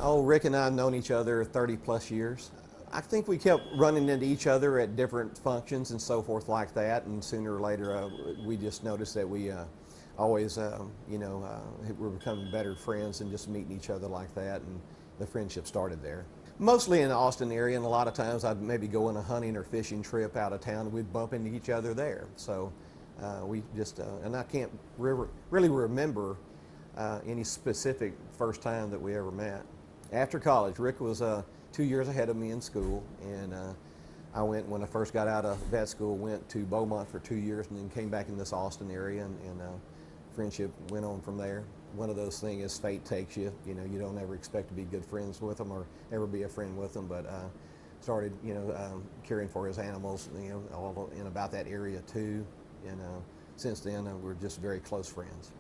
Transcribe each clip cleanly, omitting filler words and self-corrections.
Oh, Rick and I have known each other 30 plus years. I think we kept running into each other at different functions and so forth like that, and sooner or later we just noticed that we always, we're becoming better friends and just meeting each other like that, and the friendship started there. Mostly in the Austin area, and a lot of times I'd maybe go on a hunting or fishing trip out of town, and we'd bump into each other there. So we just, and I can't really remember any specific first time that we ever met. After college, Rick was 2 years ahead of me in school, and I went, when I first got out of vet school, went to Beaumont for 2 years and then came back in this Austin area, and friendship went on from there. One of those things is fate takes you. You know, you don't ever expect to be good friends with them or ever be a friend with them, but started, caring for his animals, all in about that area too. And since then, we're just very close friends.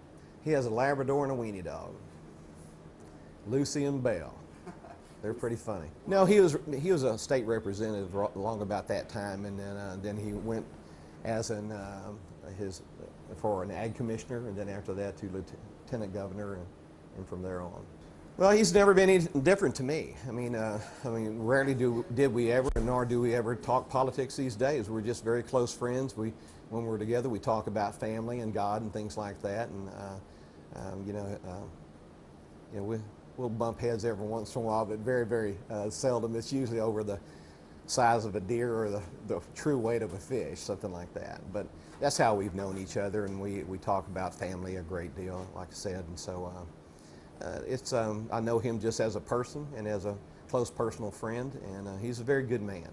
He has a Labrador and a weenie dog, Lucy and Belle. They're pretty funny. No, he was a state representative long about that time, and then he went as for an ag commissioner, and then after that to lieutenant governor, and from there on. Well, he's never been any different to me. I mean, rarely did we ever, nor do we ever talk politics these days. We're just very close friends. When we're together, we talk about family and God and things like that, and we'll bump heads every once in a while, but very, very seldom. It's usually over the size of a deer or the true weight of a fish, something like that. But that's how we've known each other, and we talk about family a great deal, like I said. And so I know him just as a person and as a close personal friend, and he's a very good man.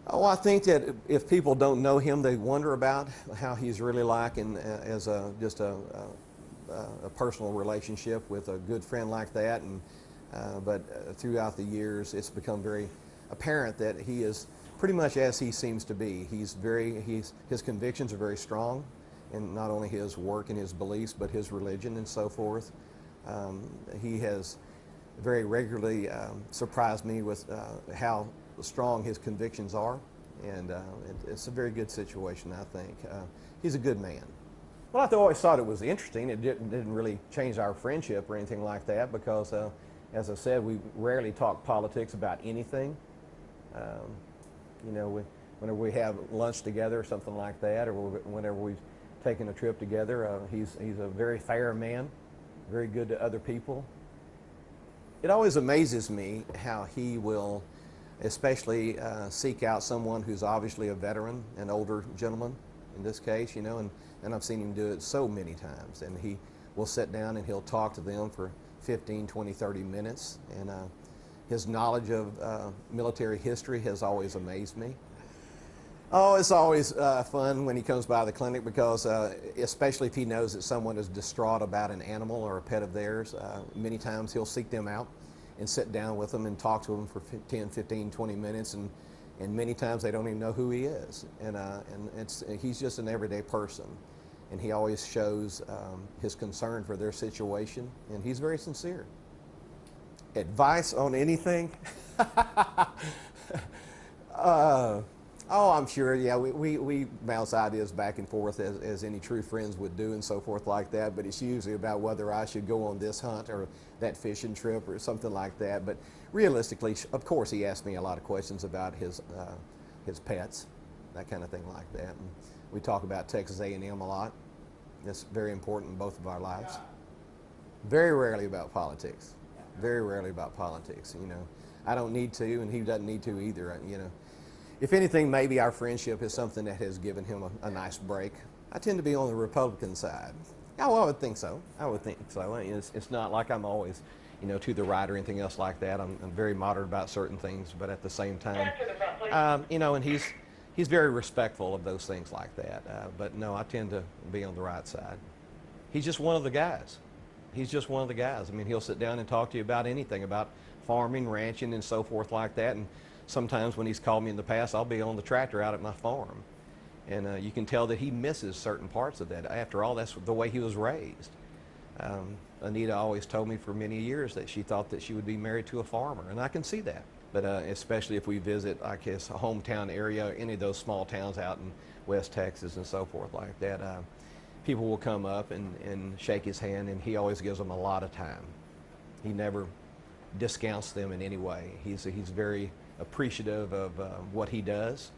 Oh, I think that if people don't know him, they wonder about how he's really like, and as just a personal relationship with a good friend like that. And but throughout the years, it's become very apparent that he is pretty much as he seems to be. His convictions are very strong, and not only his work and his beliefs, but his religion and so forth. He has very regularly surprised me with how strong his convictions are, and it's a very good situation, I think. He's a good man. Well, I always thought it was interesting. It didn't really change our friendship or anything like that, because, as I said, we rarely talk politics about anything. Whenever we have lunch together or something like that, or whenever we've taken a trip together, he's a very fair man, very good to other people. It always amazes me how he will especially seek out someone who's obviously a veteran, an older gentleman in this case, and I've seen him do it so many times, and he will sit down and he'll talk to them for 15, 20, 30 minutes, and his knowledge of military history has always amazed me. Oh, it's always fun when he comes by the clinic, because especially if he knows that someone is distraught about an animal or a pet of theirs, many times he'll seek them out and sit down with them and talk to them for 10, 15, 20 minutes, and many times they don't even know who he is. And he's just an everyday person, and he always shows his concern for their situation, and he's very sincere. Advice on anything? Oh, I'm sure, yeah, we bounce ideas back and forth as any true friends would do and so forth like that, but it's usually about whether I should go on this hunt or that fishing trip or something like that. But realistically, of course, he asked me a lot of questions about his pets, that kind of thing like that. And we talk about Texas A&M a lot. That's very important in both of our lives. Very rarely about politics. Very rarely about politics, I don't need to, and he doesn't need to either, If anything, maybe our friendship is something that has given him a nice break. I tend to be on the Republican side. Oh, well, I would think so. I would think so. It's not like I'm always, to the right or anything else like that. I'm very moderate about certain things, but at the same time, and he's very respectful of those things like that. But no, I tend to be on the right side. He's just one of the guys. He's just one of the guys. I mean, he'll sit down and talk to you about anything, about farming, ranching, and so forth like that. And sometimes when he's called me in the past, I'll be on the tractor out at my farm. And you can tell that he misses certain parts of that. After all, that's the way he was raised. Anita always told me for many years that she thought that she would be married to a farmer, and I can see that. But especially if we visit like his hometown area, any of those small towns out in West Texas and so forth like that, people will come up and shake his hand, and he always gives them a lot of time. He never discounts them in any way. He's very appreciative of what he does.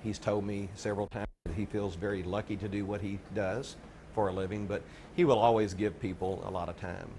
He's told me several times that he feels very lucky to do what he does for a living, but he will always give people a lot of time.